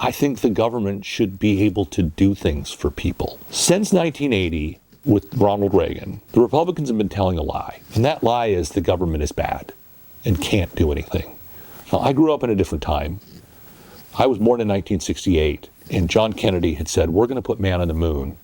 I think the government should be able to do things for people. Since 1980, with Ronald Reagan, the Republicans have been telling a lie. And that lie is the government is bad and can't do anything. Now, I grew up in a different time. I was born in 1968, and John Kennedy had said, we're going to put man on the moon.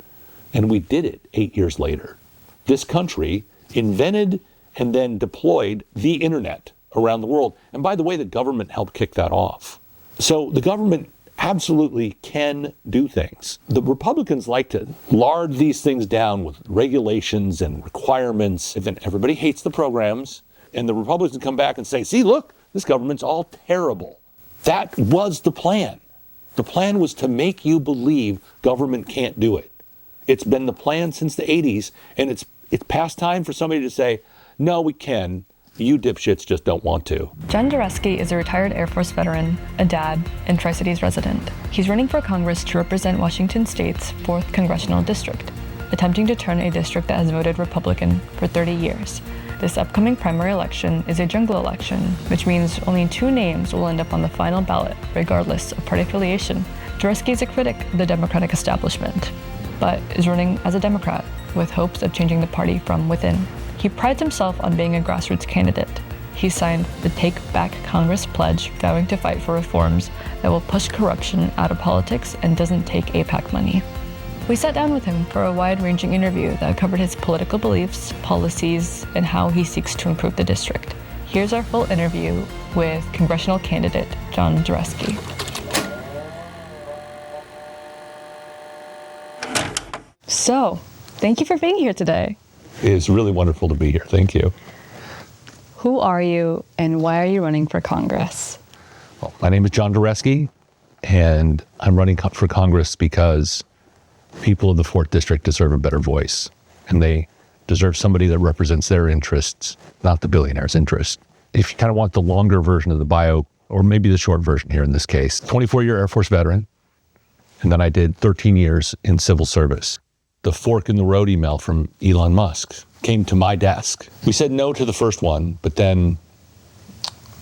And we did it 8 years later. This country invented and then deployed the internet around the world. And by the way, the government helped kick that off. So the government absolutely can do things. The Republicans like to lard these things down with regulations and requirements. And then everybody hates the programs. And the Republicans come back and say, see, look, this government's all terrible. That was the plan. The plan was to make you believe government can't do it. It's been the plan since the 80s, and it's past time for somebody to say, no, we can. You dipshits just don't want to. John Duresky is a retired Air Force veteran, a dad, and Tri-Cities resident. He's running for Congress to represent Washington State's 4th Congressional District, attempting to turn a district that has voted Republican for 30 years. This upcoming primary election is a jungle election, which means only 2 names will end up on the final ballot, regardless of party affiliation. Duresky is a critic of the Democratic establishment, but is running as a Democrat with hopes of changing the party from within. He prides himself on being a grassroots candidate. He signed the Take Back Congress pledge, vowing to fight for reforms that will push corruption out of politics and doesn't take AIPAC money. We sat down with him for a wide-ranging interview that covered his political beliefs, policies, and how he seeks to improve the district. Here's our full interview with congressional candidate John Duresky. So, thank you for being here today. It's really wonderful to be here. Thank you. Who are you and why are you running for Congress? Well, my name is John Duresky, and I'm running for Congress because people of the 4th District deserve a better voice, and they deserve somebody that represents their interests, not the billionaires' interests. If you kind of want the longer version of the bio, or maybe the short version here in this case, 24-year Air Force veteran, and then I did 13 years in civil service. The fork in the road email from Elon Musk came to my desk. We said no to the first one, but then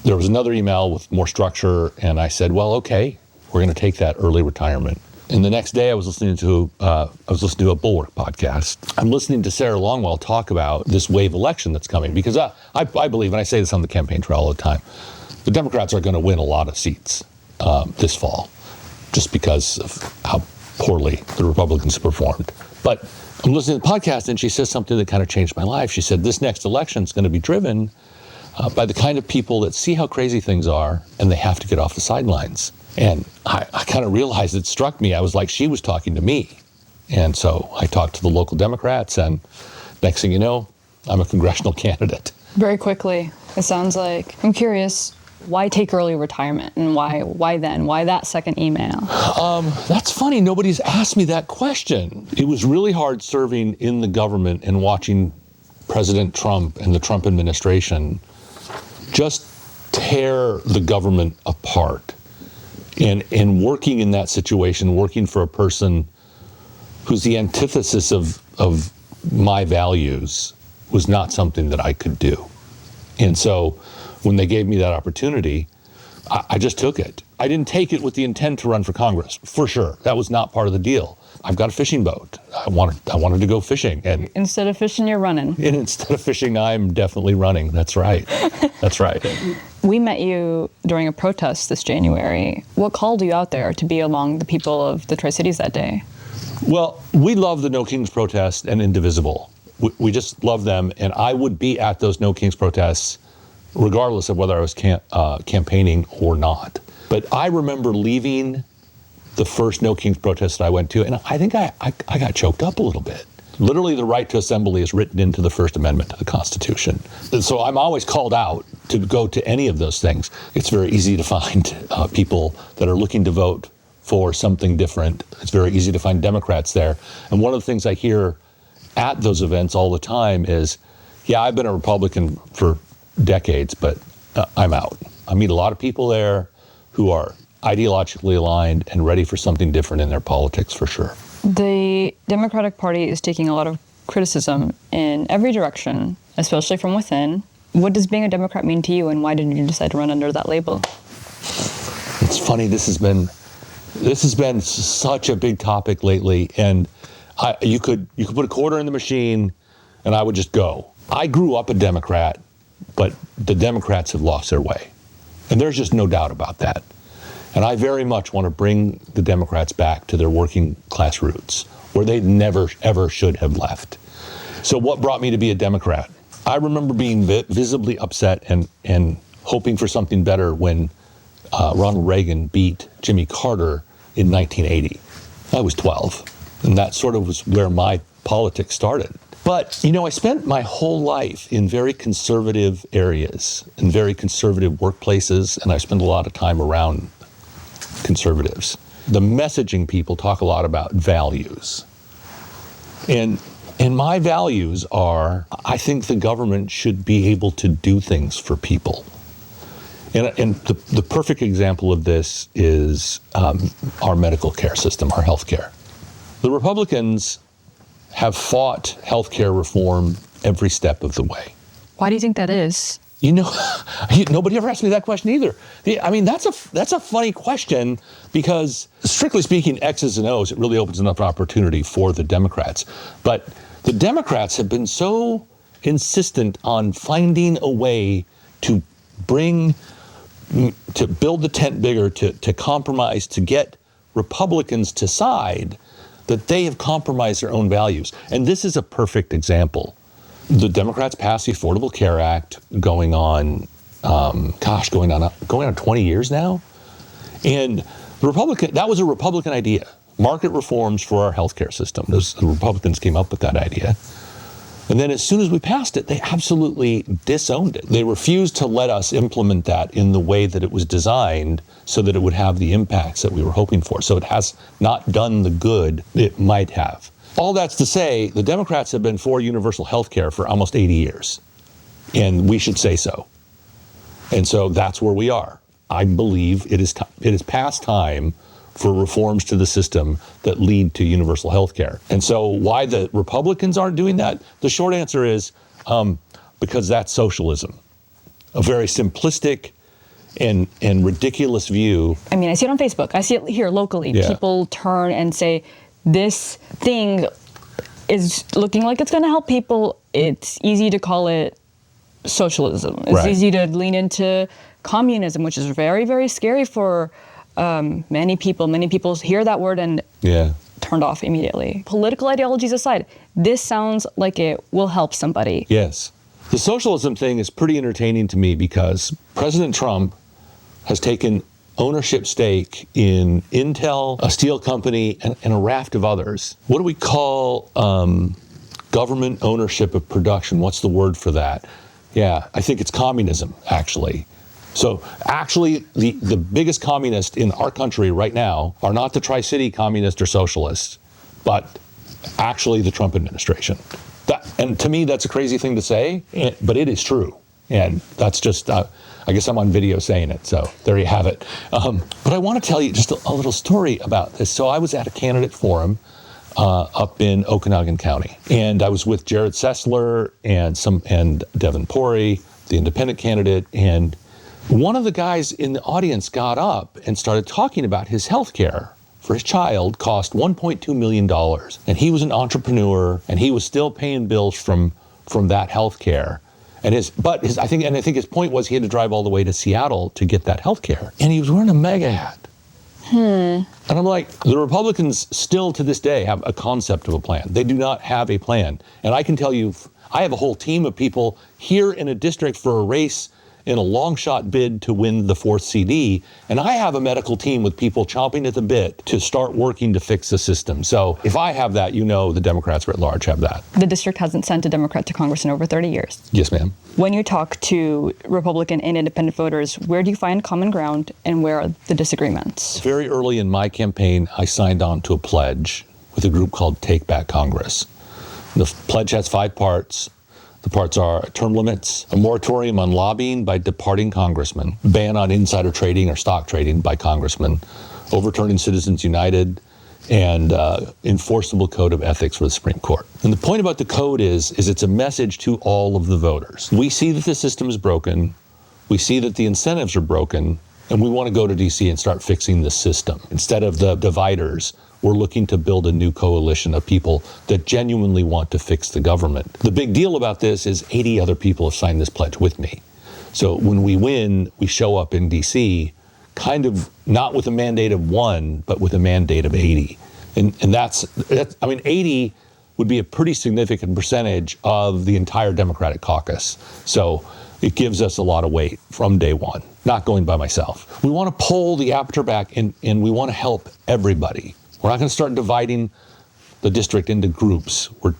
there was another email with more structure, and I said, well, okay, we're going to take that early retirement. And the next day I was listening to a Bulwark podcast. I'm listening to Sarah Longwell talk about this wave election that's coming, because I believe, and I say this on the campaign trail all the time, the Democrats are going to win a lot of seats this fall, just because of how poorly the Republicans performed. But I'm listening to the podcast, and she says something that kind of changed my life. She said, this next election is going to be driven by the kind of people that see how crazy things are, and they have to get off the sidelines. And I kind of realized, it struck me, I was like, she was talking to me. And so I talked to the local Democrats, and next thing you know, I'm a congressional candidate. Very quickly, it sounds like, I'm curious, why take early retirement, and why then? Why that second email? That's funny. Nobody's asked me that question. It was really hard serving in the government and watching President Trump and the Trump administration just tear the government apart. And working in that situation, working for a person who's the antithesis of my values, was not something that I could do. And so when they gave me that opportunity, I just took it. I didn't take it with the intent to run for Congress, for sure. That was not part of the deal. I've got a fishing boat. I wanted to go fishing. And instead of fishing, you're running. And instead of fishing, I'm definitely running. That's right. That's right. We met you during a protest this January. What called you out there to be among the people of the Tri-Cities that day? Well, we love the No Kings protest and Indivisible. We just love them. And I would be at those No Kings protests regardless of whether I was campaigning or not. But I remember leaving the first No Kings protest that I went to, and I think I got choked up a little bit. Literally, the right to assembly is written into the First Amendment to the Constitution. And so I'm always called out to go to any of those things. It's very easy to find people that are looking to vote for something different. It's very easy to find Democrats there. And one of the things I hear at those events all the time is, yeah, I've been a Republican for decades, but I'm out. I meet a lot of people there who are ideologically aligned and ready for something different in their politics, for sure. The Democratic Party is taking a lot of criticism in every direction, especially from within. What does being a Democrat mean to you, and why did you decide to run under that label? It's funny, this has been This has been such a big topic lately, and you could put a quarter in the machine, and I would just go. I grew up a Democrat, but the Democrats have lost their way, and there's just no doubt about that. And I very much want to bring the Democrats back to their working class roots, where they never, ever should have left. So what brought me to be a Democrat? I remember being visibly upset and hoping for something better when Ronald Reagan beat Jimmy Carter in 1980. I was 12, and that sort of was where my politics started. But, I spent my whole life in very conservative areas, in very conservative workplaces, and I spent a lot of time around conservatives. The messaging people talk a lot about values. And my values are, I think the government should be able to do things for people. And the perfect example of this is our medical care system, our health care. The Republicans have fought health care reform every step of the way. Why do you think that is? Nobody ever asked me that question either. I mean, that's a funny question because, strictly speaking, X's and O's, it really opens enough opportunity for the Democrats. But the Democrats have been so insistent on finding a way to build the tent bigger, to compromise, to get Republicans to side, that they have compromised their own values. And this is a perfect example. The Democrats passed the Affordable Care Act going on 20 years now. And that was a Republican idea. Market reforms for our healthcare system. The Republicans came up with that idea. And then as soon as we passed it, they absolutely disowned it. They refused to let us implement that in the way that it was designed so that it would have the impacts that we were hoping for. So it has not done the good it might have. All that's to say, the Democrats have been for universal health care for almost 80 years. And we should say so. And so that's where we are. I believe it is past time for reforms to the system that lead to universal health care. And so why the Republicans aren't doing that? The short answer is because that's socialism. A very simplistic and ridiculous view. I mean, I see it on Facebook. I see it here locally. Yeah. People turn and say, this thing is looking like it's going to help people. It's easy to call it socialism. It's easy to lean into communism, which is very, very scary for many people. Many people hear that word and turned off immediately. Political ideologies aside, this sounds like it will help somebody. Yes. The socialism thing is pretty entertaining to me because President Trump has taken ownership stake in Intel, a steel company, and a raft of others. What do we call government ownership of production? What's the word for that? Yeah, I think it's communism, actually. So actually, the biggest communists in our country right now are not the Tri-City communists or socialists, but actually the Trump administration. And to me, that's a crazy thing to say, but it is true. And that's just, I guess I'm on video saying it, so there you have it. But I want to tell you just a little story about this. So I was at a candidate forum up in Okanagan County, and I was with Jared Sessler and Devin Pori, the independent candidate, and one of the guys in the audience got up and started talking about his health care for his child cost $1.2 million. And he was an entrepreneur, and he was still paying bills from that health care. And I think his point was he had to drive all the way to Seattle to get that health care. And he was wearing a MAGA hat. And I'm like, the Republicans still to this day have a concept of a plan. They do not have a plan. And I can tell you, I have a whole team of people here in a district for a race in a long shot bid to win the 4th CD. And I have a medical team with people chomping at the bit to start working to fix the system. So if I have that, the Democrats at large have that. The district hasn't sent a Democrat to Congress in over 30 years. Yes, ma'am. When you talk to Republican and independent voters, where do you find common ground and where are the disagreements? Very early in my campaign, I signed on to a pledge with a group called Take Back Congress. The pledge has 5 parts. The parts are term limits, a moratorium on lobbying by departing congressmen, ban on insider trading or stock trading by congressmen, overturning Citizens United, and enforceable code of ethics for the Supreme Court. And the point about the code is it's a message to all of the voters. We see that the system is broken. We see that the incentives are broken. And we want to go to DC and start fixing the system. Instead of the dividers, we're looking to build a new coalition of people that genuinely want to fix the government. The big deal about this is 80 other people have signed this pledge with me. So when we win, we show up in DC kind of not with a mandate of 1, but with a mandate of 80. And that's 80 would be a pretty significant percentage of the entire Democratic caucus. So it gives us a lot of weight from day one, not going by myself. We want to pull the aperture back and we want to help everybody. We're not going to start dividing the district into groups. We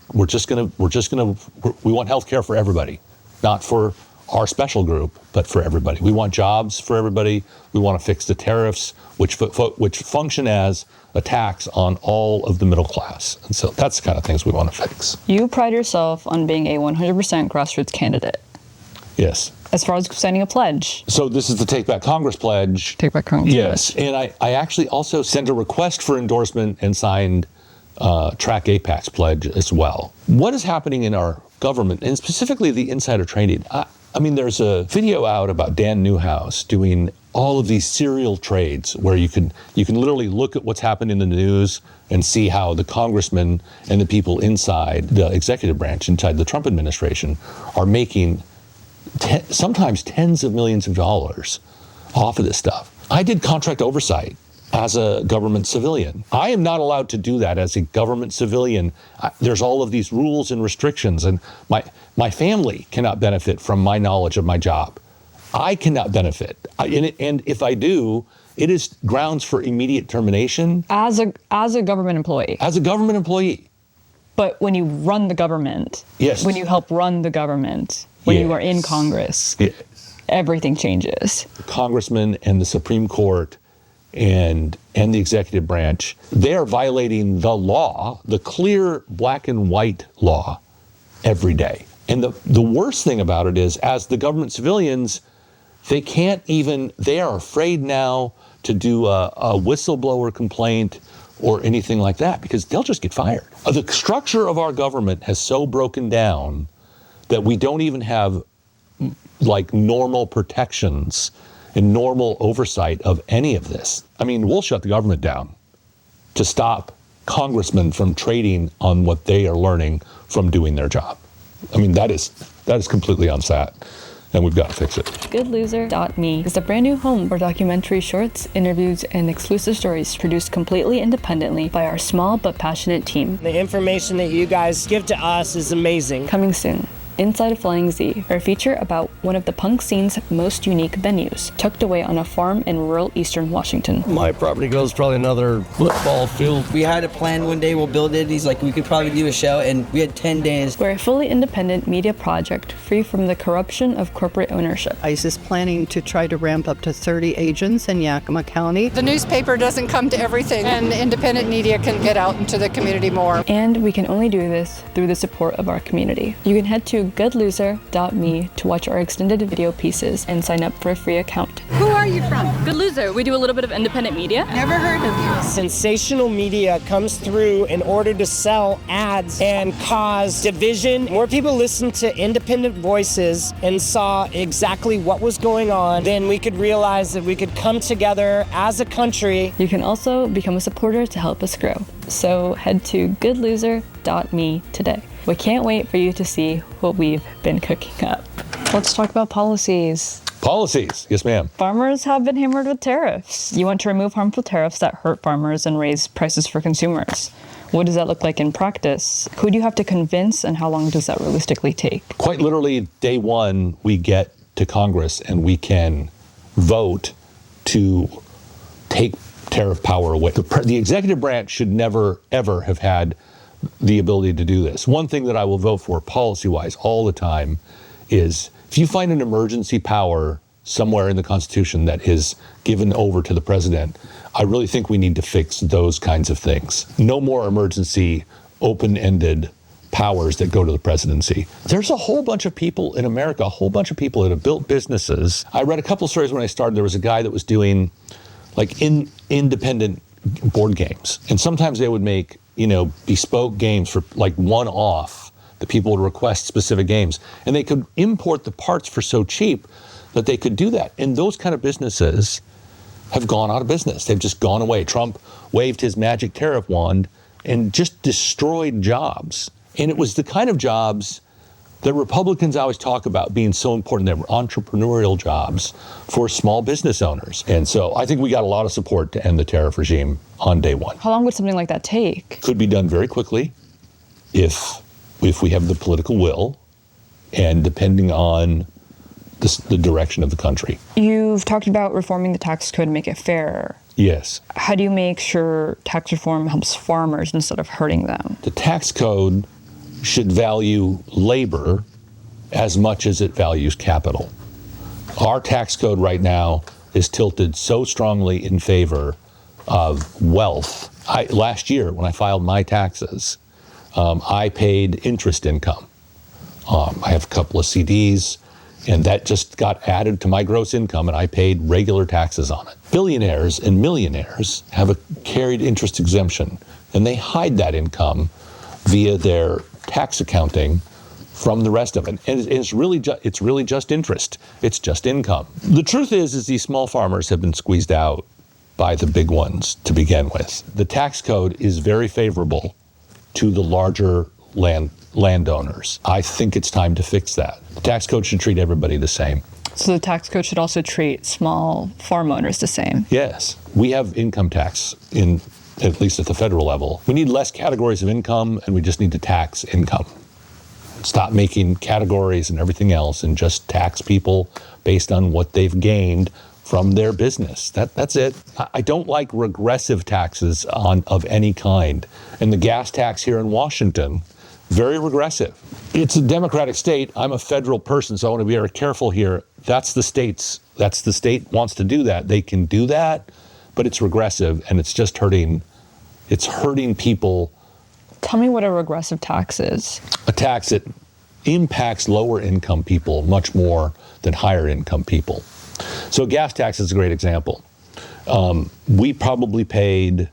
want health care for everybody, not for our special group, but for everybody. We want jobs for everybody. We want to fix the tariffs, which function as a tax on all of the middle class. And so that's the kind of things we want to fix. You pride yourself on being a 100% grassroots candidate. Yes. As far as signing a pledge. So this is the Take Back Congress pledge. Take Back Congress yes. pledge. And I actually also sent a request for endorsement and signed Track AIPAC's pledge as well. What is happening in our government, and specifically the insider trading? There's a video out about Dan Newhouse doing all of these serial trades where you can literally look at what's happened in the news and see how the congressmen and the people inside the executive branch, inside the Trump administration, are making sometimes tens of millions of dollars off of this stuff. I did contract oversight as a government civilian. I am not allowed to do that as a government civilian. There's all of these rules and restrictions, and my family cannot benefit from my knowledge of my job. I cannot benefit. And if I do, it is grounds for immediate termination. As a government employee. As a government employee. But when you run the government, yes. When you help run the government, when yes. you are in Congress, yes. Everything changes. The congressmen and the Supreme Court and the executive branch, they are violating the law, the clear black and white law, every day. And the worst thing about it is, as the government civilians, they are afraid now to do a whistleblower complaint or anything like that, because they'll just get fired. The structure of our government has so broken down that we don't even have like normal protections and normal oversight of any of this. We'll shut the government down to stop congressmen from trading on what they are learning from doing their job. That is completely unsat, and we've got to fix it. GoodLoser.me is a brand new home for documentary shorts, interviews, and exclusive stories produced completely independently by our small but passionate team. The information that you guys give to us is amazing. Coming soon. Inside Flying Z, our feature about one of the punk scene's most unique venues, tucked away on a farm in rural eastern Washington. My property goes probably another football field. We had a plan one day, we'll build it. He's like, we could probably do a show, and we had 10 days. We're a fully independent media project free from the corruption of corporate ownership. ICE is planning to try to ramp up to 30 agents in Yakima County. The newspaper doesn't come to everything, and independent media can get out into the community more. And we can only do this through the support of our community. You can head to goodloser.me to watch our extended video pieces and sign up for a free account. Who are you from? Good Loser. We do a little bit of independent media. Never heard of you. Sensational media comes through in order to sell ads and cause division. More people listened to independent voices and saw exactly what was going on, then we could realize that we could come together as a country. You can also become a supporter to help us grow. So head to goodloser.me today. We can't wait for you to see what we've been cooking up. Let's talk about policies. Policies, yes ma'am. Farmers have been hammered with tariffs. You want to remove harmful tariffs that hurt farmers and raise prices for consumers. What does that look like in practice? Who do you have to convince, and how long does that realistically take? Quite literally, day one, we get to Congress and we can vote to take tariff power away. The executive branch should never, ever have had the ability to do this. One thing that I will vote for policy-wise all the time is, if you find an emergency power somewhere in the Constitution that is given over to the president, I really think we need to fix those kinds of things. No more emergency, open-ended powers that go to the presidency. There's a whole bunch of people in America, a whole bunch of people that have built businesses. I read a couple of stories when I started. There was a guy that was doing independent board games. And sometimes they would make, bespoke games for one-off that people would request specific games. And they could import the parts for so cheap that they could do that. And those kind of businesses have gone out of business. They've just gone away. Trump waved his magic tariff wand and just destroyed jobs. And it was the kind of jobs that Republicans always talk about being so important. They were entrepreneurial jobs for small business owners. And so I think we got a lot of support to end the tariff regime on day one. How long would something like that take? Could be done very quickly if we have the political will and depending on the direction of the country. You've talked about reforming the tax code to make it fairer. Yes. How do you make sure tax reform helps farmers instead of hurting them? The tax code should value labor as much as it values capital. Our tax code right now is tilted so strongly in favor of wealth. Last year, when I filed my taxes, I paid interest income. I have a couple of CDs, and that just got added to my gross income, and I paid regular taxes on it. Billionaires and millionaires have a carried interest exemption, and they hide that income via their tax accounting from the rest of it. And it's really just interest. It's just income. The truth is these small farmers have been squeezed out by the big ones to begin with. The tax code is very favorable to the larger landowners. I think it's time to fix that. The tax code should treat everybody the same. So the tax code should also treat small farm owners the same? Yes. We have income tax at least at the federal level. We need less categories of income, and we just need to tax income. Stop making categories and everything else and just tax people based on what they've gained from their business. That's it. I don't like regressive taxes of any kind. And the gas tax here in Washington, very regressive. It's a democratic state. I'm a federal person, so I want to be very careful here. That's the state wants to do that. They can do that, but it's regressive, and it's just hurting people. Tell me what a regressive tax is. A tax that impacts lower income people much more than higher income people. So gas tax is a great example. We probably paid,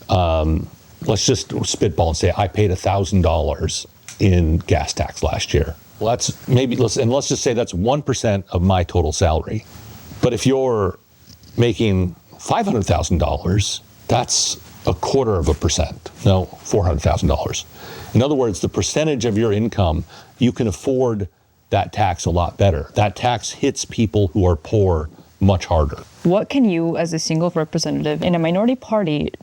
let's just spitball and say I paid $1,000 in gas tax last year. Well, let's just say that's 1% of my total salary. But if you're making $500,000, that's 0.25%. No, $400,000. In other words, the percentage of your income, you can afford that tax a lot better. That tax hits people who are poor much harder. What can you, as a single representative in a minority party,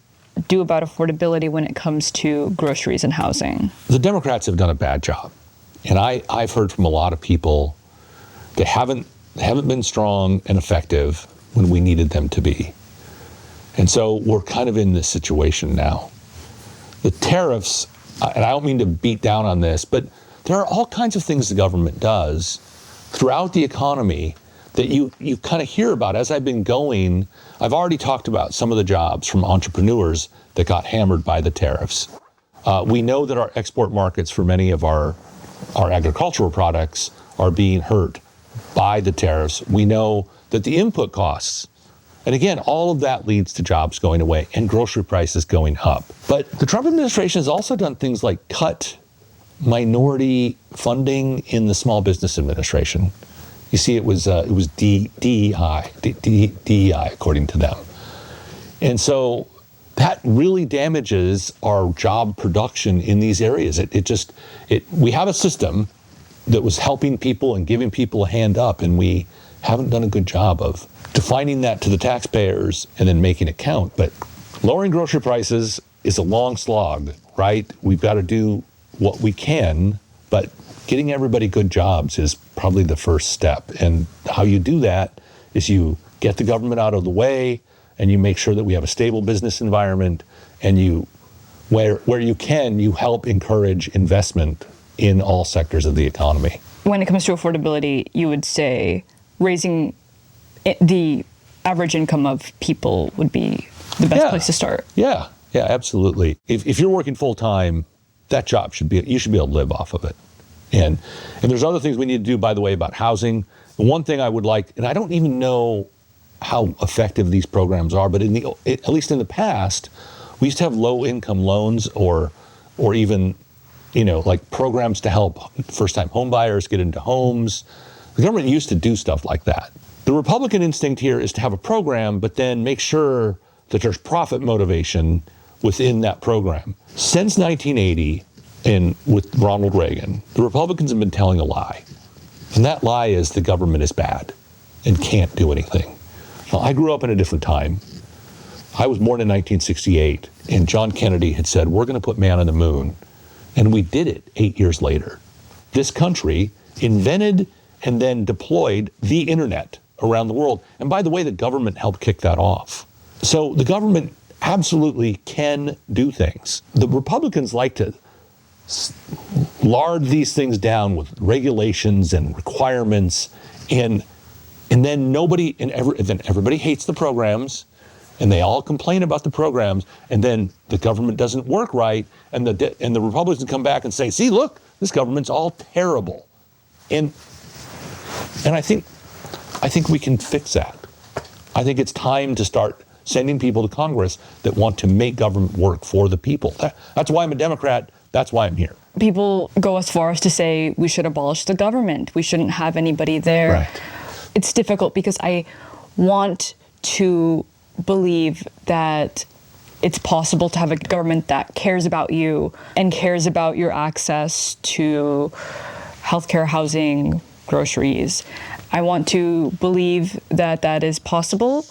do about affordability when it comes to groceries and housing? The Democrats have done a bad job. And I've heard from a lot of people that haven't been strong and effective when we needed them to be. And so we're kind of in this situation now. The tariffs, and I don't mean to beat down on this, but there are all kinds of things the government does throughout the economy that you kind of hear about. As I've been going, I've already talked about some of the jobs from entrepreneurs that got hammered by the tariffs. We know that our export markets for many of our agricultural products are being hurt by the tariffs. We know that the input costs, and again, all of that leads to jobs going away and grocery prices going up. But the Trump administration has also done things like cut minority funding in the Small Business Administration. You see, it was DEI, according to them. And so that really damages our job production in these areas. We have a system that was helping people and giving people a hand up, and we haven't done a good job of defining that to the taxpayers and then making it count. But lowering grocery prices is a long slog, right? We've got to do what we can, but getting everybody good jobs is probably the first step. And how you do that is you get the government out of the way, and you make sure that we have a stable business environment, and you, where you can, you help encourage investment in all sectors of the economy. When it comes to affordability, you would say raising the average income of people would be the best place to start. Yeah, absolutely. If you're working full time, that job you should be able to live off of it. And there's other things we need to do, by the way, about housing. The one thing I would like, and I don't even know how effective these programs are, but at least in the past, we used to have low income loans or even, like programs to help first time home buyers get into homes. The government used to do stuff like that. The Republican instinct here is to have a program, but then make sure that there's profit motivation within that program. Since 1980, and with Ronald Reagan, the Republicans have been telling a lie. And that lie is the government is bad and can't do anything. Now, I grew up in a different time. I was born in 1968, and John Kennedy had said, we're going to put man on the moon. And we did it 8 years later. This country invented and then deployed the internet around the world. And by the way, the government helped kick that off. So the government absolutely can do things. The Republicans like to lard these things down with regulations and requirements, and then then everybody hates the programs, and they all complain about the programs, and then the government doesn't work right, and the Republicans come back and say, see, look, this government's all terrible. And I think we can fix that. I think it's time to start sending people to Congress that want to make government work for the people. That's why I'm a Democrat. That's why I'm here. People go as far as to say we should abolish the government. We shouldn't have anybody there. Right. It's difficult because I want to believe that it's possible to have a government that cares about you and cares about your access to healthcare, housing, groceries. I want to believe that that is possible,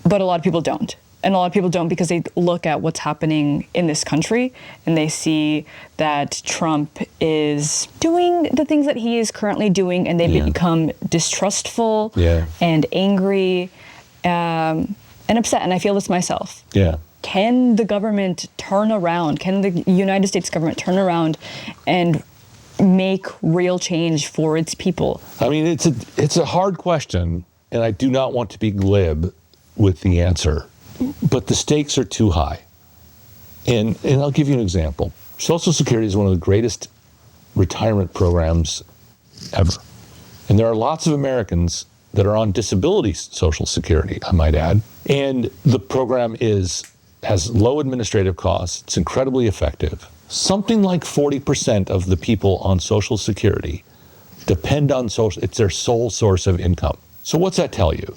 but a lot of people don't. And a lot of people don't because they look at what's happening in this country and they see that Trump is doing the things that he is currently doing, and they become distrustful and angry and upset. And I feel this myself. Yeah. Can the government turn around? Can the United States government turn around and make real change for its people? I mean, it's a hard question, and I do not want to be glib with the answer. But the stakes are too high. And I'll give you an example. Social Security is one of the greatest retirement programs ever. And there are lots of Americans that are on disability Social Security, I might add. And the program has low administrative costs. It's incredibly effective. Something like 40% of the people on Social Security depend on it's their sole source of income. So what's that tell you?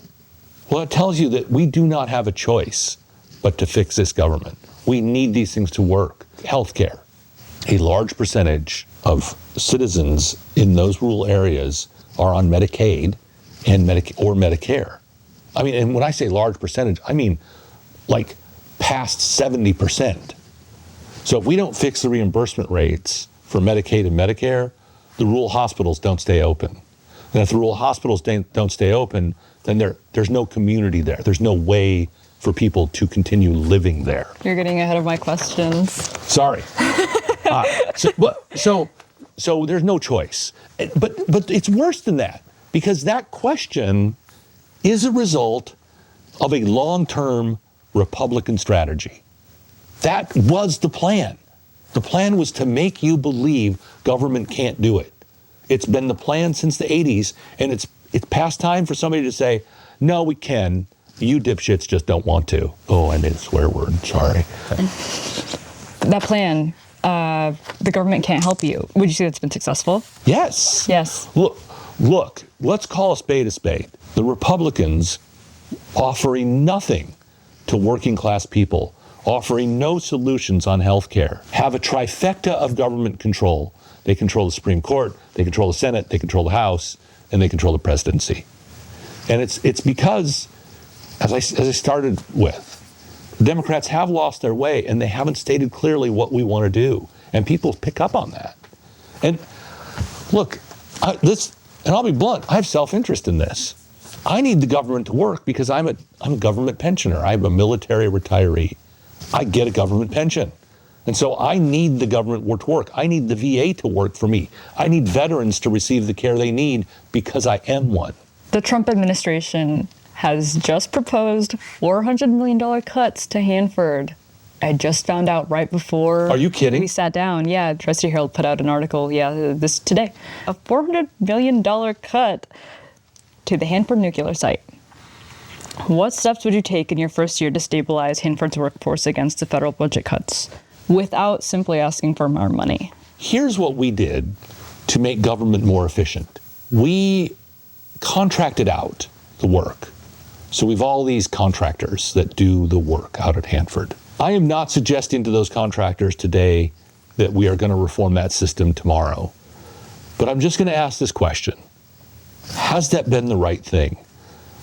Well, it tells you that we do not have a choice but to fix this government. We need these things to work. Healthcare. A large percentage of citizens in those rural areas are on Medicaid and or Medicare. I mean, and when I say large percentage, I mean like past 70%. So if we don't fix the reimbursement rates for Medicaid and Medicare, the rural hospitals don't stay open. And if the rural hospitals don't stay open, then there's no community there. There's no way for people to continue living there. You're getting ahead of my questions. Sorry. So there's no choice. But it's worse than that, because that question is a result of a long-term Republican strategy. That was the plan. The plan was to make you believe government can't do it. It's been the plan since the 80s, and it's past time for somebody to say, no, we can. You dipshits just don't want to. Oh, I made a swear word. Sorry. That plan, the government can't help you. Would you say that's been successful? Yes. Yes. Look, let's call a spade a spade. The Republicans offering nothing to working class people, offering no solutions on health care, have a trifecta of government control. They control the Supreme Court, they control the Senate, they control the House, and they control the presidency. And it's because, as I started with, Democrats have lost their way, and they haven't stated clearly what we want to do. And people pick up on that. And look, and I'll be blunt, I have self-interest in this. I need the government to work because I'm a government pensioner. I'm a military retiree. I get a government pension. And so I need the government to work. I need the VA to work for me. I need veterans to receive the care they need because I am one. The Trump administration has just proposed $400 million cuts to Hanford. I just found out right before. Are you kidding? We sat down. Yeah, Trustee Herald put out an article. Yeah, this today. A $400 million cut to the Hanford nuclear site. What steps would you take in your first year to stabilize Hanford's workforce against the federal budget cuts without simply asking for more money? Here's what we did to make government more efficient. We contracted out the work. So we've all these contractors that do the work out at Hanford. I am not suggesting to those contractors today that we are going to reform that system tomorrow. But I'm just going to ask this question. Has that been the right thing?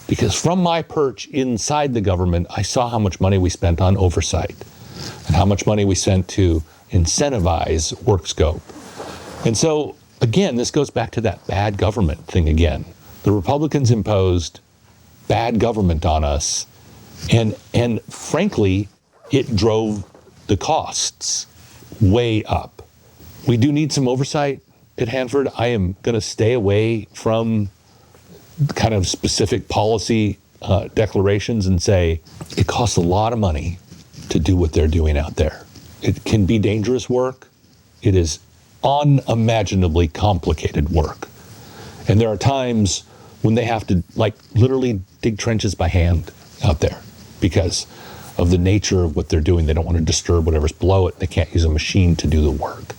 Because from my perch inside the government, I saw how much money we spent on oversight and how much money we spent to incentivize work scope. And so, again, this goes back to that bad government thing again. The Republicans imposed bad government on us, and frankly, it drove the costs way up. We do need some oversight at Hanford. I am going to stay away from kind of specific policy declarations and say it costs a lot of money to do what they're doing out there. It can be dangerous work. It is unimaginably complicated work. And there are times when they have to literally dig trenches by hand out there because of the nature of what they're doing. They don't want to disturb whatever's below it. They can't use a machine to do the work.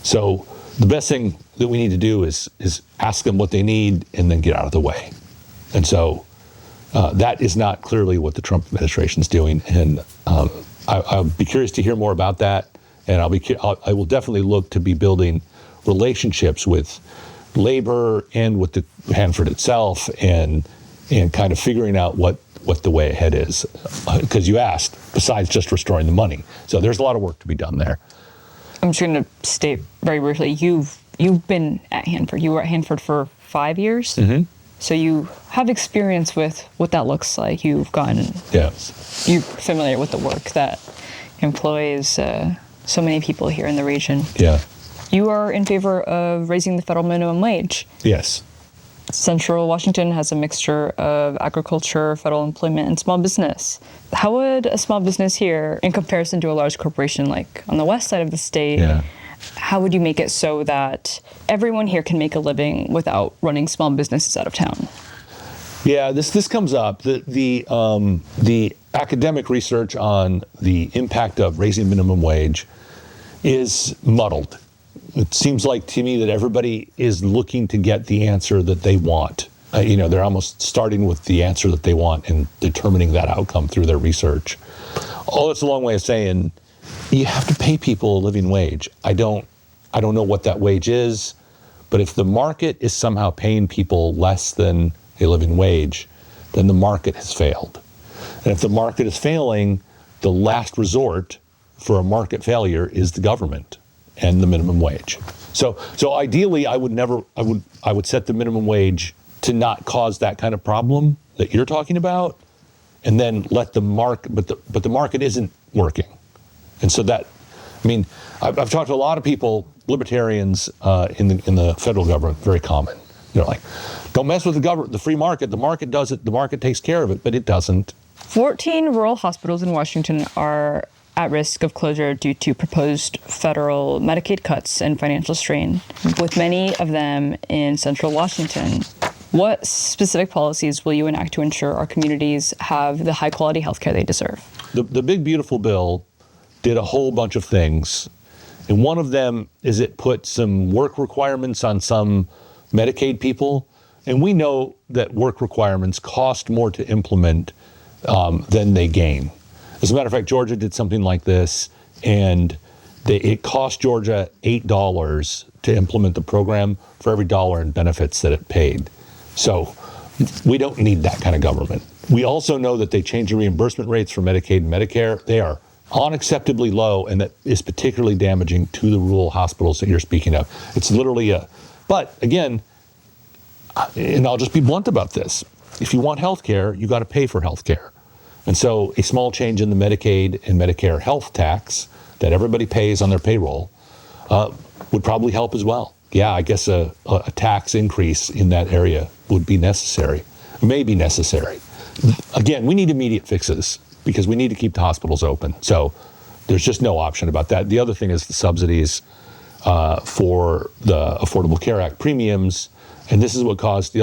So the best thing that we need to do is ask them what they need and then get out of the way. And so that is not clearly what the Trump administration is doing. And I'll be curious to hear more about that. And I will definitely look to be building relationships with labor and with the Hanford itself and kind of figuring out what the way ahead is. Because you asked, besides just restoring the money. So there's a lot of work to be done there. I'm just going to state very briefly, you've been at Hanford. You were at Hanford for 5 years. Mm-hmm. So you have experience with what that looks like. You've gotten, you're familiar with the work that employs so many people here in the region. Yeah. You are in favor of raising the federal minimum wage. Yes. Central Washington has a mixture of agriculture, federal employment, and small business. How would a small business here, in comparison to a large corporation like on the west side of the state, how would you make it so that everyone here can make a living without running small businesses out of town? Yeah, this comes up. The academic research on the impact of raising minimum wage is muddled. It seems like to me that everybody is looking to get the answer that they want. They're almost starting with the answer that they want and determining that outcome through their research. Oh, it's a long way of saying you have to pay people a living wage. I don't know what that wage is, but if the market is somehow paying people less than a living wage, then the market has failed. And if the market is failing, the last resort for a market failure is the government and the minimum wage. So ideally, I would set the minimum wage to not cause that kind of problem that you're talking about, and then let the market, but the market isn't working. And so I've talked to a lot of people, libertarians in the federal government, very common. Don't mess with the free market. The market does it. The market takes care of it, but it doesn't. 14 rural hospitals in Washington are at risk of closure due to proposed federal Medicaid cuts and financial strain, with many of them in central Washington. What specific policies will you enact to ensure our communities have the high-quality health care they deserve? The big, beautiful bill did a whole bunch of things. And one of them is it put some work requirements on some Medicaid people. And we know that work requirements cost more to implement than they gain. As a matter of fact, Georgia did something like this, and it cost Georgia $8 to implement the program for every dollar in benefits that it paid. So we don't need that kind of government. We also know that they changed the reimbursement rates for Medicaid and Medicare. They are unacceptably low, and that is particularly damaging to the rural hospitals that you're speaking of. It's literally but again, and I'll just be blunt about this, if you want health care, you got to pay for health care. And so a small change in the Medicaid and Medicare health tax that everybody pays on their payroll would probably help as well. Yeah, I guess a tax increase in that area would be necessary, may be necessary. Again, we need immediate fixes because we need to keep the hospitals open. So there's just no option about that. The other thing is the subsidies for the Affordable Care Act premiums. And this is what caused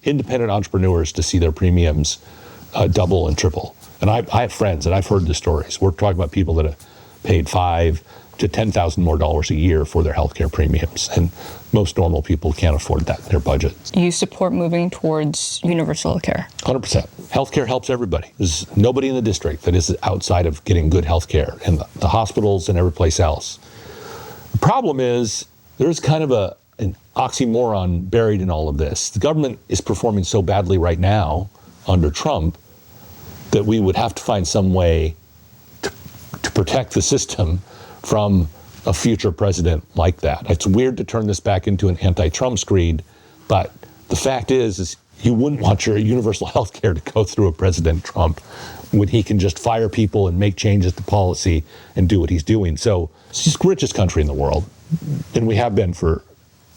independent entrepreneurs to see their premiums double and triple. And I have friends, and I've heard the stories. We're talking about people that have paid $5,000, to $10,000 more a year for their healthcare premiums. And most normal people can't afford that in their budget. You support moving towards universal care. 100%. Healthcare helps everybody. There's nobody in the district that is outside of getting good healthcare, and the hospitals and every place else. The problem is there's kind of an oxymoron buried in all of this. The government is performing so badly right now under Trump that we would have to find some way to protect the system from a future president like that. It's weird to turn this back into an anti-Trump screed, but the fact is you wouldn't want your universal health care to go through a President Trump when he can just fire people and make changes to policy and do what he's doing. So it's just the richest country in the world, and we have been for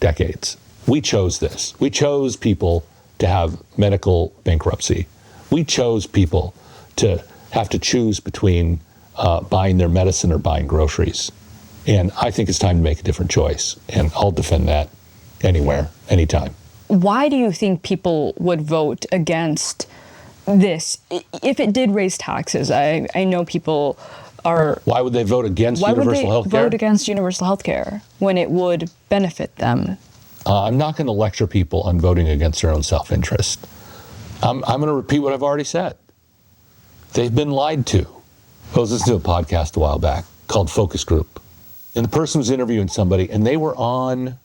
decades. We chose this. We chose people to have medical bankruptcy. We chose people to have to choose between buying their medicine or buying groceries. And I think it's time to make a different choice. And I'll defend that anywhere, anytime. Why do you think people would vote against this if it did raise taxes? I know people are... Why would they vote against universal health care? Why would they vote against universal health care when it would benefit them? I'm not going to lecture people on voting against their own self-interest. I'm going to repeat what I've already said. They've been lied to. I was listening to a podcast a while back called Focus Group. And the person was interviewing somebody, and they were on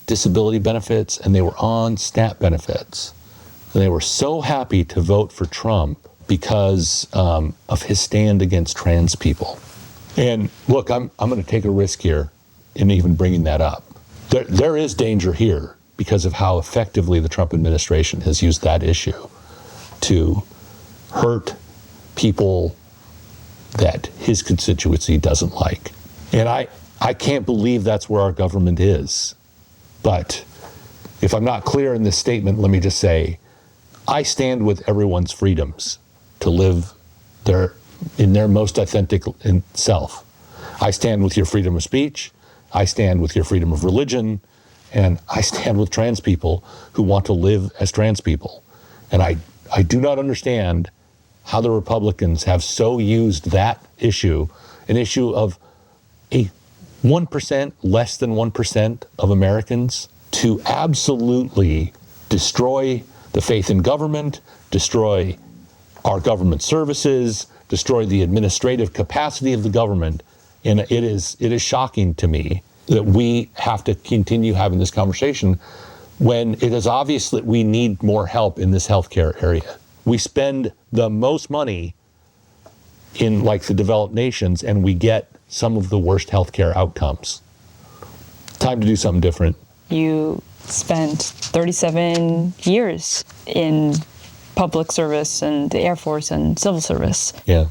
disability benefits, and they were on SNAP benefits. And they were so happy to vote for Trump because of his stand against trans people. And look, I'm going to take a risk here in even bringing that up. There is danger here because of how effectively the Trump administration has used that issue to hurt people that his constituency doesn't like. And I can't believe that's where our government is. But if I'm not clear in this statement, let me just say, I stand with everyone's freedoms to live in their most authentic self. I stand with your freedom of speech. I stand with your freedom of religion. And I stand with trans people who want to live as trans people. And I do not understand how the Republicans have so used that issue, an issue of a 1%, less than 1% of Americans, to absolutely destroy the faith in government, destroy our government services, destroy the administrative capacity of the government. And it is shocking to me that we have to continue having this conversation when it is obvious that we need more help in this healthcare area. We spend the most money in like the developed nations, and we get some of the worst healthcare outcomes. Time to do something different. You spent 37 years in public service and the Air Force and civil service. Yeah.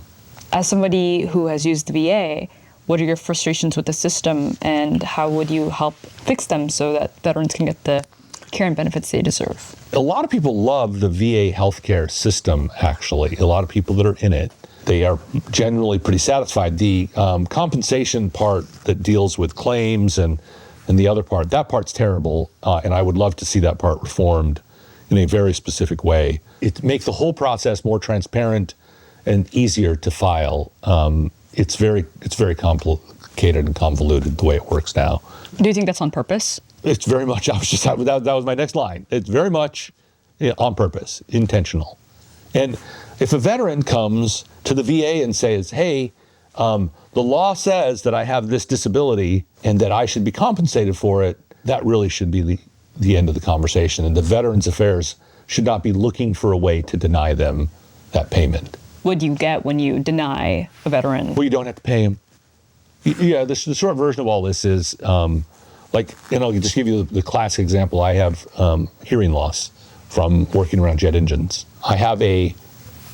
As somebody who has used the VA, what are your frustrations with the system, and how would you help fix them so that veterans can get the care and benefits they deserve? A lot of people love the VA healthcare system, actually. A lot of people that are in it, they are generally pretty satisfied. The compensation part that deals with claims and the other part, that part's terrible, and I would love to see that part reformed in a very specific way. It makes the whole process more transparent and easier to file. It's very complicated and convoluted the way it works now. Do you think that's on purpose? It's very much, that was my next line. It's very much on purpose, intentional. And if a veteran comes to the VA and says, hey, the law says that I have this disability and that I should be compensated for it, that really should be the end of the conversation. And the Veterans Affairs should not be looking for a way to deny them that payment. What do you get when you deny a veteran? Well, you don't have to pay him. Yeah, the short version of all this is, I'll just give you the classic example. I have hearing loss from working around jet engines. I have a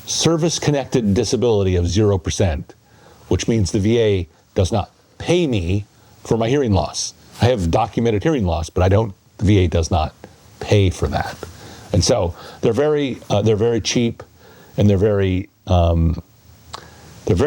service-connected disability of 0%, which means the VA does not pay me for my hearing loss. I have documented hearing loss, but the VA does not pay for that. And so they're very cheap, and they're very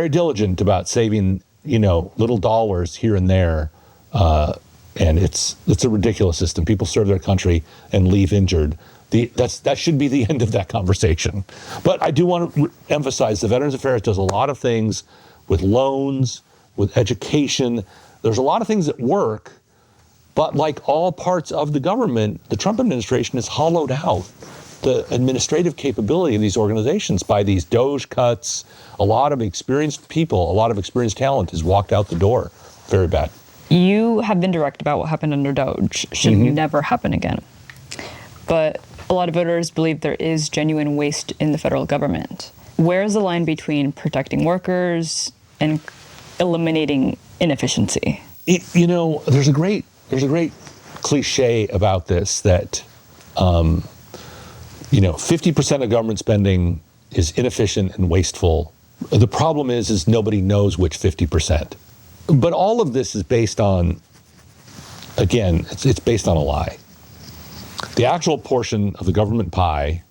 diligent about saving, little dollars here and there. And it's a ridiculous system. People serve their country and leave injured. That should be the end of that conversation. But I do want to emphasize the Veterans Affairs does a lot of things with loans, with education. There's a lot of things that work, but like all parts of the government, the Trump administration has hollowed out the administrative capability of these organizations by these DOGE cuts. A lot of experienced people, a lot of experienced talent has walked out the door. Very bad. You have been direct about what happened under Doge. Should never happen again. But a lot of voters believe there is genuine waste in the federal government. Where is the line between protecting workers and eliminating inefficiency? There's a great cliche about this that 50% of government spending is inefficient and wasteful. The problem is nobody knows which 50%. But all of this is based on, again, it's based on a lie. The actual portion of the government pie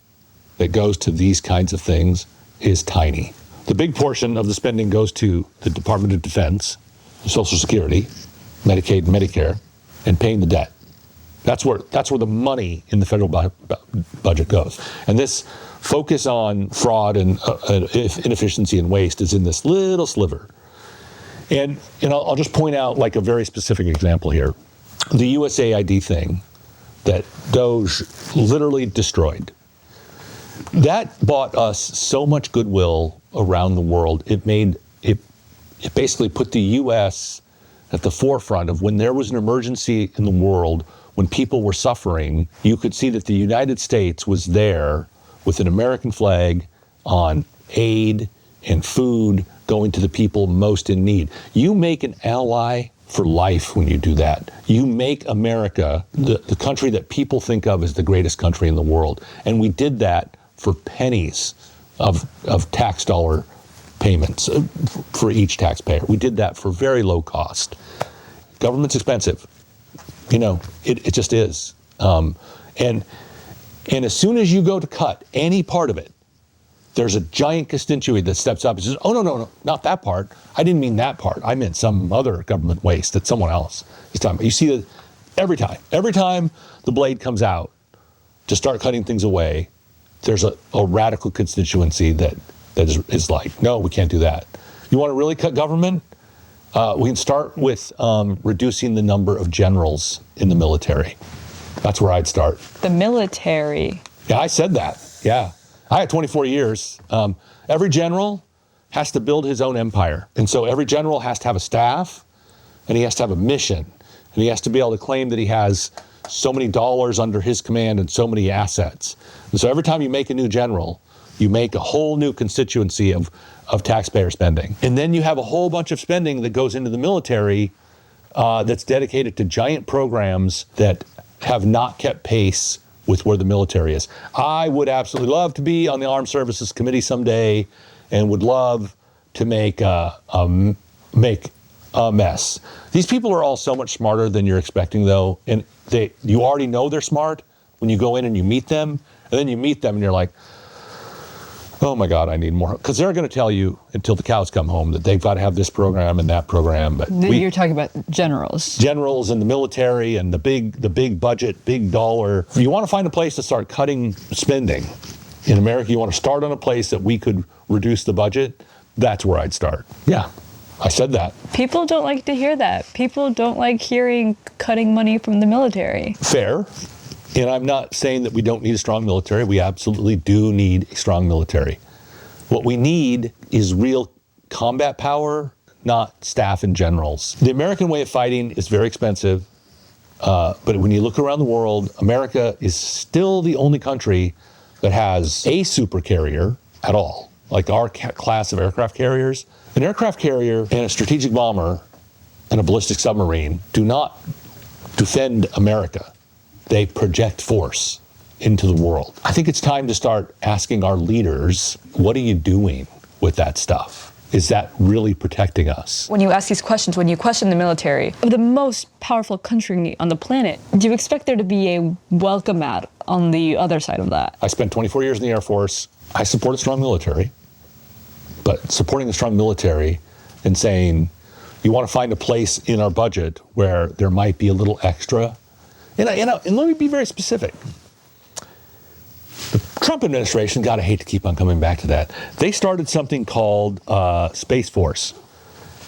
that goes to these kinds of things is tiny. The big portion of the spending goes to the Department of Defense, Social Security, Medicaid and Medicare, and paying the debt. That's where the money in the federal budget goes. And this focus on fraud and inefficiency and waste is in this little sliver. And I'll just point out like a very specific example here. The USAID thing that DOGE literally destroyed. That bought us so much goodwill around the world. It basically put the U.S. at the forefront of when there was an emergency in the world, when people were suffering, you could see that the United States was there with an American flag on aid and food going to the people most in need. You make an ally for life when you do that. You make America the country that people think of as the greatest country in the world. And we did that for pennies of tax dollar payments for each taxpayer. We did that for very low cost. Government's expensive. It just is. And as soon as you go to cut any part of it, there's a giant constituent that steps up and says, oh, no, not that part. I didn't mean that part. I meant some other government waste that someone else is talking about. You see that every time the blade comes out to start cutting things away, there's a radical constituency that is like, no, we can't do that. You want to really cut government? We can start with reducing the number of generals in the military. That's where I'd start. The military. Yeah, I said that. Yeah. I had 24 years. Every general has to build his own empire. And so every general has to have a staff, and he has to have a mission, and he has to be able to claim that he has so many dollars under his command and so many assets. And so every time you make a new general, you make a whole new constituency of taxpayer spending. And then you have a whole bunch of spending that goes into the military that's dedicated to giant programs that have not kept pace with where the military is. I would absolutely love to be on the Armed Services Committee someday and would love to make a mess. These people are all so much smarter than you're expecting, though, and you already know they're smart when you go in and you meet them, and then you meet them and you're like, oh my God, I need more. Because they're going to tell you until the cows come home that they've got to have this program and that program. But you're talking about generals. Generals in the military and the big budget, big dollar. If you want to find a place to start cutting spending in America, you want to start on a place that we could reduce the budget, that's where I'd start. Yeah, I said that. People don't like to hear that. People don't like hearing cutting money from the military. Fair. And I'm not saying that we don't need a strong military. We absolutely do need a strong military. What we need is real combat power, not staff and generals. The American way of fighting is very expensive. But when you look around the world, America is still the only country that has a supercarrier at all. Like our class of aircraft carriers. An aircraft carrier and a strategic bomber and a ballistic submarine do not defend America. They project force into the world. I think it's time to start asking our leaders, what are you doing with that stuff? Is that really protecting us? When you ask these questions, when you question the military of the most powerful country on the planet, do you expect there to be a welcome mat on the other side of that? I spent 24 years in the Air Force. I support a strong military, but supporting a strong military and saying, you want to find a place in our budget where there might be a little extra. And let me be very specific. The Trump administration, God, I hate to keep on coming back to that. They started something called Space Force.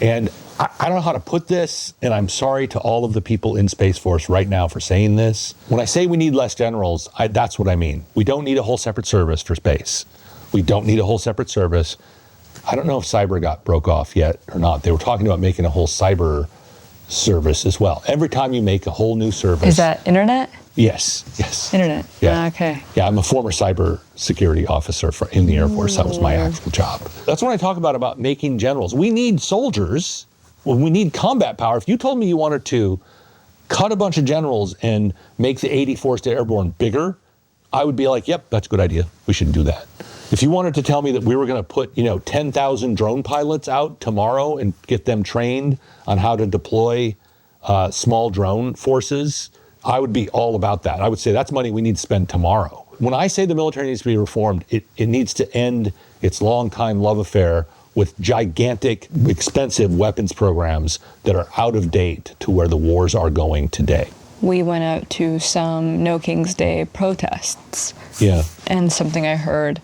And I don't know how to put this, and I'm sorry to all of the people in Space Force right now for saying this. When I say we need less generals, that's what I mean. We don't need a whole separate service for space. We don't need a whole separate service. I don't know if cyber broke off yet or not. They were talking about making a whole cyber service as well. Every time you make a whole new service. Is that internet? Yes. Internet. Yeah. Okay. Yeah, I'm a former cyber security officer in the Air Force. That was my actual job. That's what I talk about making generals. We need soldiers. Well, we need combat power. If you told me you wanted to cut a bunch of generals and make the 84th Airborne bigger, I would be like, yep, that's a good idea. We should do that. If you wanted to tell me that we were going to put, 10,000 drone pilots out tomorrow and get them trained on how to deploy small drone forces, I would be all about that. I would say that's money we need to spend tomorrow. When I say the military needs to be reformed, it needs to end its long-time love affair with gigantic, expensive weapons programs that are out of date to where the wars are going today. We went out to some No King's Day protests. Yeah. And something I heard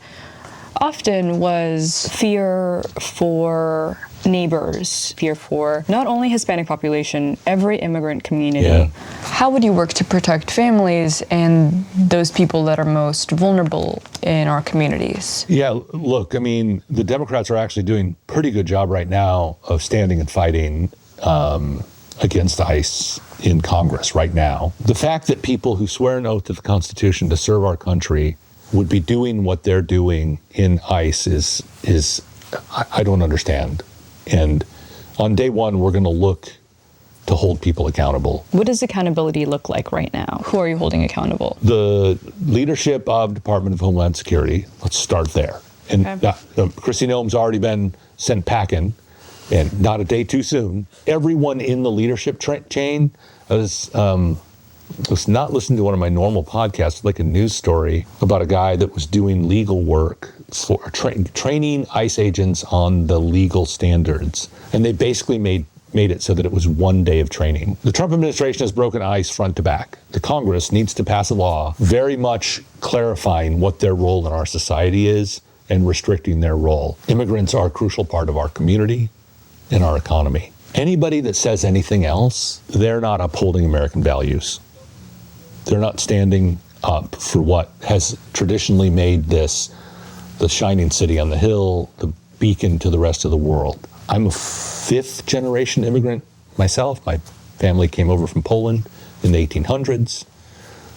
often was fear for neighbors, fear for not only Hispanic population, every immigrant community. Yeah. How would you work to protect families and those people that are most vulnerable in our communities? Yeah, look, I mean, the Democrats are actually doing a pretty good job right now of standing and fighting against ICE in Congress right now. The fact that people who swear an oath to the Constitution to serve our country would be doing what they're doing in ICE is I don't understand. And on day one, we're going to look to hold people accountable. What does accountability look like right now? Who are you holding accountable? The leadership of Department of Homeland Security. Let's start there. And Kristi Noem's already been sent packing, and not a day too soon. Everyone in the leadership chain was not listening to one of my normal podcasts, like a news story about a guy that was doing legal work for training ICE agents on the legal standards. And they basically made it so that it was 1 day of training. The Trump administration has broken ICE front to back. The Congress needs to pass a law very much clarifying what their role in our society is and restricting their role. Immigrants are a crucial part of our community and our economy. Anybody that says anything else, they're not upholding American values. They're not standing up for what has traditionally made this the shining city on the hill, the beacon to the rest of the world. I'm a fifth generation immigrant myself. My family came over from Poland in the 1800s.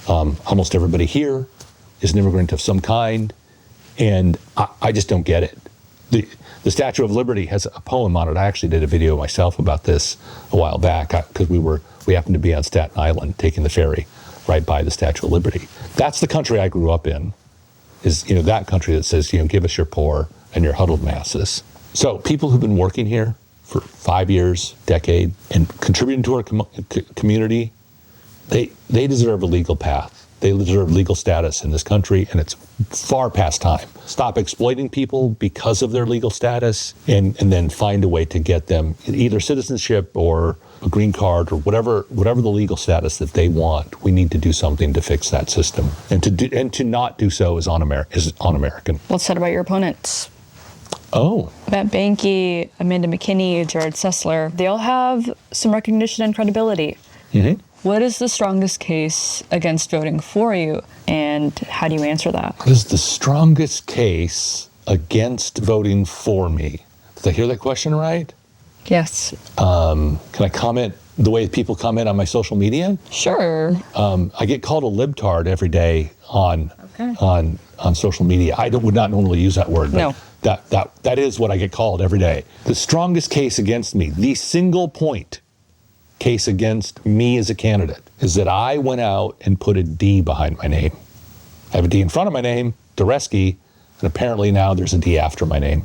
Almost everybody here is an immigrant of some kind, and I just don't get it. The Statue of Liberty has a poem on it. I actually did a video myself about this a while back because we happened to be on Staten Island taking the ferry right by the Statue of Liberty. That's the country I grew up in, is that country that says, give us your poor and your huddled masses. So people who've been working here for 5 years, decade, and contributing to our community, they deserve a legal path. They deserve legal status in this country, and it's far past time. Stop exploiting people because of their legal status, and then find a way to get them either citizenship or a green card or whatever the legal status that they want. We need to do something to fix that system, and to not do so is un-American. Let's chat about your opponents. Oh. Matt Behnke, Amanda McKinney, Jared Sessler, they all have some recognition and credibility. Mm-hmm. What is the strongest case against voting for you, and how do you answer that? What is the strongest case against voting for me? Did I hear that question right? Yes. Can I comment the way people comment on my social media? Sure. I get called a libtard every day on social media. I would not normally use that word, but no. That is what I get called every day. The strongest case against me, the single point case against me as a candidate, is that I went out and put a D behind my name. I have a D in front of my name, Duresky, and apparently now there's a D after my name.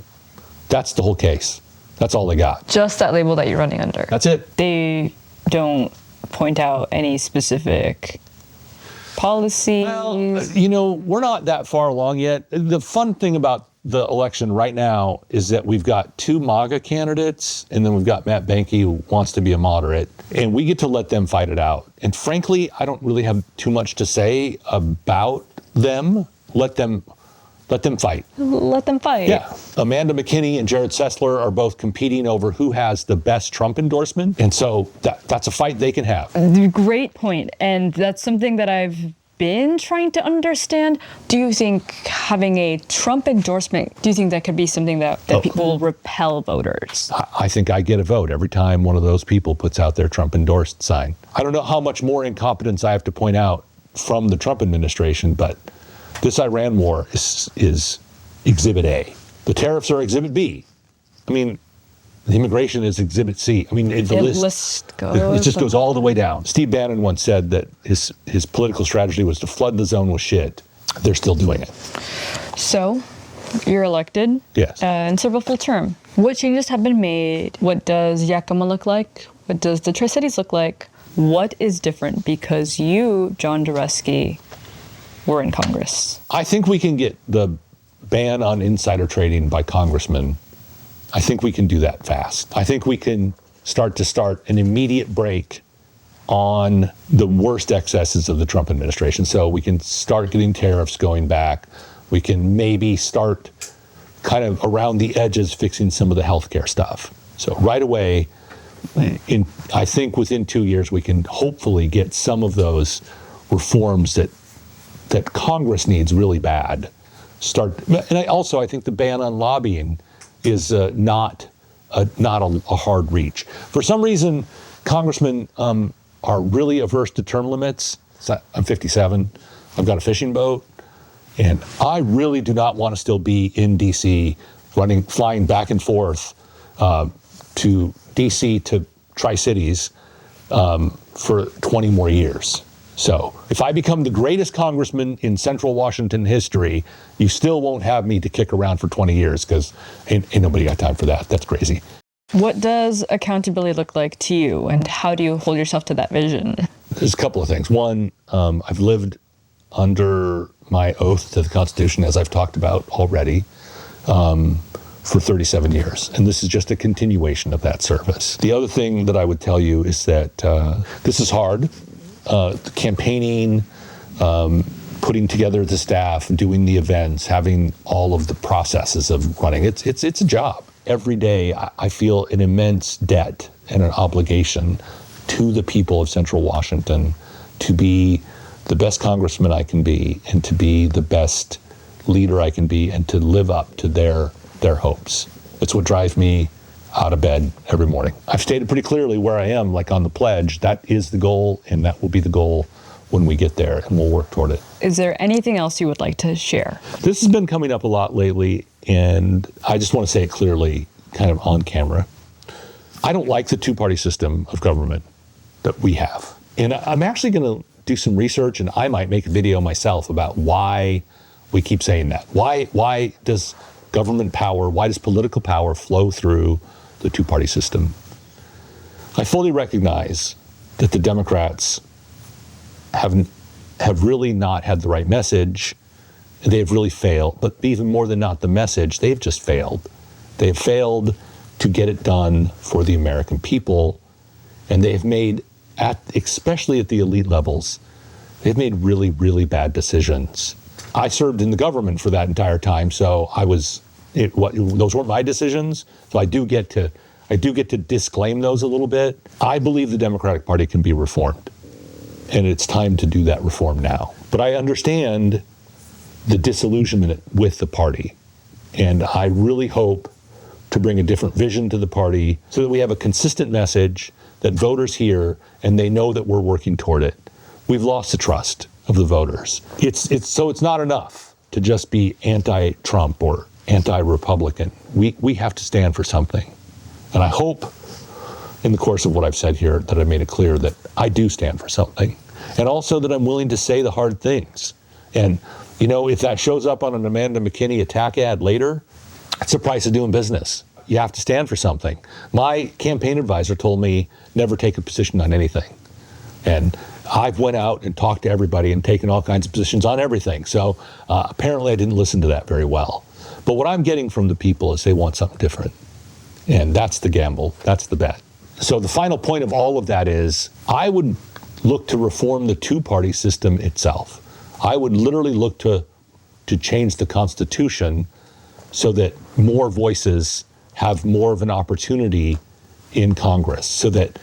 That's the whole case. That's all they got. Just that label that you're running under. That's it. They don't point out any specific policies. Well, we're not that far along yet. The fun thing about the election right now is that we've got two MAGA candidates, and then we've got Matt Behnke, who wants to be a moderate, and we get to let them fight it out. And frankly, I don't really have too much to say about them. Let them Let them fight. Let them fight. Yeah. Amanda McKinney and Jared Sessler are both competing over who has the best Trump endorsement. And so that's a fight they can have. Great point. And that's something that I've been trying to understand. Do you think having a Trump endorsement, do you think that could be something that people will repel voters? I think I get a vote every time one of those people puts out their Trump endorsed sign. I don't know how much more incompetence I have to point out from the Trump administration, but this Iran war is Exhibit A. The tariffs are Exhibit B. I mean, the immigration is Exhibit C. I mean, the list goes. It just goes all the way down. Steve Bannon once said that his political strategy was to flood the zone with shit. They're still doing it. So, you're elected. Yes. And serve a full term. What changes have been made? What does Yakima look like? What does the Tri-Cities look like? What is different because you, John Duresky, were in Congress? I think we can get the ban on insider trading by congressmen. I think we can do that fast. I think we can start an immediate break on the worst excesses of the Trump administration. So we can start getting tariffs going back. We can maybe start kind of around the edges fixing some of the healthcare stuff. So right away, I think within 2 years, we can hopefully get some of those reforms that Congress needs really bad. And I think the ban on lobbying is not a hard reach. For some reason, congressmen are really averse to term limits. I'm 57. I've got a fishing boat. And I really do not want to still be in D.C. flying back and forth to D.C. to Tri-Cities for 20 more years. So if I become the greatest congressman in central Washington history, you still won't have me to kick around for 20 years because ain't nobody got time for that. That's crazy. What does accountability look like to you, and how do you hold yourself to that vision? There's a couple of things. One, I've lived under my oath to the Constitution, as I've talked about already, for 37 years. And this is just a continuation of that service. The other thing that I would tell you is that this is hard. Campaigning, putting together the staff, doing the events, having all of the processes of running. It's a job. Every day I feel an immense debt and an obligation to the people of Central Washington to be the best congressman I can be and to be the best leader I can be and to live up to their hopes. It's what drives me out of bed every morning. I've stated pretty clearly where I am, like on the pledge. That is the goal, and that will be the goal when we get there, and we'll work toward it. Is there anything else you would like to share? This has been coming up a lot lately, and I just want to say it clearly, kind of on camera. I don't like the two-party system of government that we have. And I'm actually going to do some research, and I might make a video myself about why we keep saying that. Why does government power, why does political power flow through the two-party system? I fully recognize that the Democrats have really not had the right message. They have really failed. But even more than not the message, they've just failed. They have failed to get it done for the American people. And they have made, especially at the elite levels, they've made really, really bad decisions. I served in the government for that entire time, so those weren't my decisions. So I do get to disclaim those a little bit. I believe the Democratic Party can be reformed, and it's time to do that reform now. But I understand the disillusionment with the party, and I really hope to bring a different vision to the party so that we have a consistent message that voters hear and they know that we're working toward it. We've lost the trust of the voters. It's not enough to just be anti-Trump or anti-Republican. We have to stand for something. And I hope in the course of what I've said here that I made it clear that I do stand for something. And also that I'm willing to say the hard things. And, if that shows up on an Amanda McKinney attack ad later, it's the price of doing business. You have to stand for something. My campaign advisor told me never take a position on anything. And I've went out and talked to everybody and taken all kinds of positions on everything. So apparently I didn't listen to that very well. But what I'm getting from the people is they want something different. And that's the gamble. That's the bet. So the final point of all of that is I would look to reform the two-party system itself. I would literally look to to change the Constitution so that more voices have more of an opportunity in Congress, so that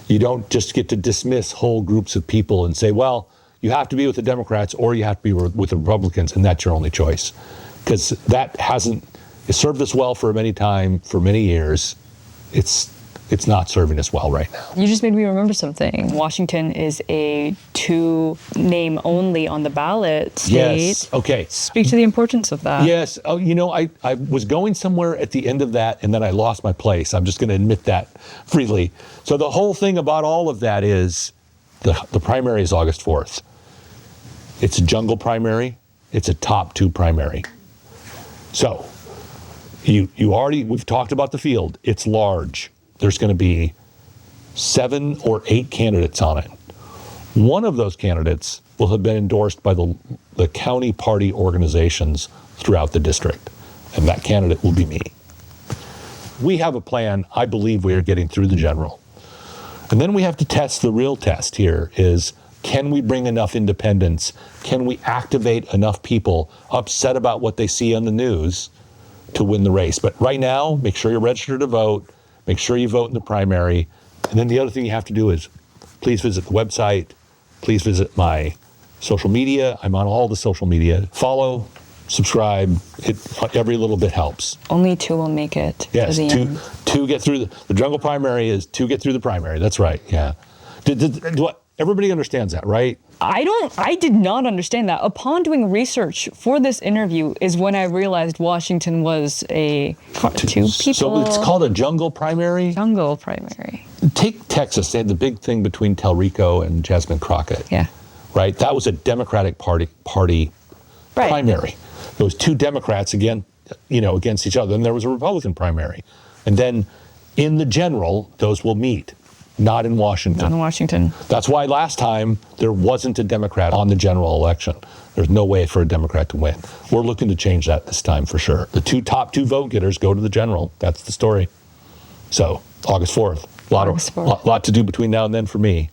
you don't just get to dismiss whole groups of people and say, well, you have to be with the Democrats or you have to be with the Republicans, and that's your only choice. Because that it served us well for many years. It's not serving us well right now. You just made me remember something. Washington is a 2-name only on the ballot state. Yes, okay. Speak to the importance of that. Yes, oh, I was going somewhere at the end of that, and then I lost my place. I'm just going to admit that freely. So the whole thing about all of that is the primary is August 4th. It's a jungle primary. It's a top 2 primary. So we've talked about the field. It's large. There's going to be 7 or 8 candidates on it. One of those candidates will have been endorsed by the county party organizations throughout the district, and that candidate will be me. We have a plan. I believe we are getting through the general. And then we have to test the real test here is, can we bring enough independents? Can we activate enough people upset about what they see on the news to win the race? But right now, make sure you're registered to vote. Make sure you vote in the primary. And then the other thing you have to do is please visit the website. Please visit my social media. I'm on all the social media. Follow, subscribe. Every little bit helps. Only 2 will make it. Yes, to the end. two get through the jungle primary is 2 get through the primary. That's right. Yeah. Everybody understands that, right? I did not understand that. Upon doing research for this interview is when I realized Washington was a 2 people. So it's called a jungle primary? Jungle primary. Take Texas. They had the big thing between Telrico and Jasmine Crockett. Yeah. Right? That was a Democratic Party right. primary. Those 2 Democrats against each other. And there was a Republican primary. And then in the general, those will meet. Not in Washington. Not in Washington. That's why last time there wasn't a Democrat on the general election. There's no way for a Democrat to win. We're looking to change that this time for sure. The top 2 vote getters go to the general. That's the story. So August 4th. A lot to do between now and then for me.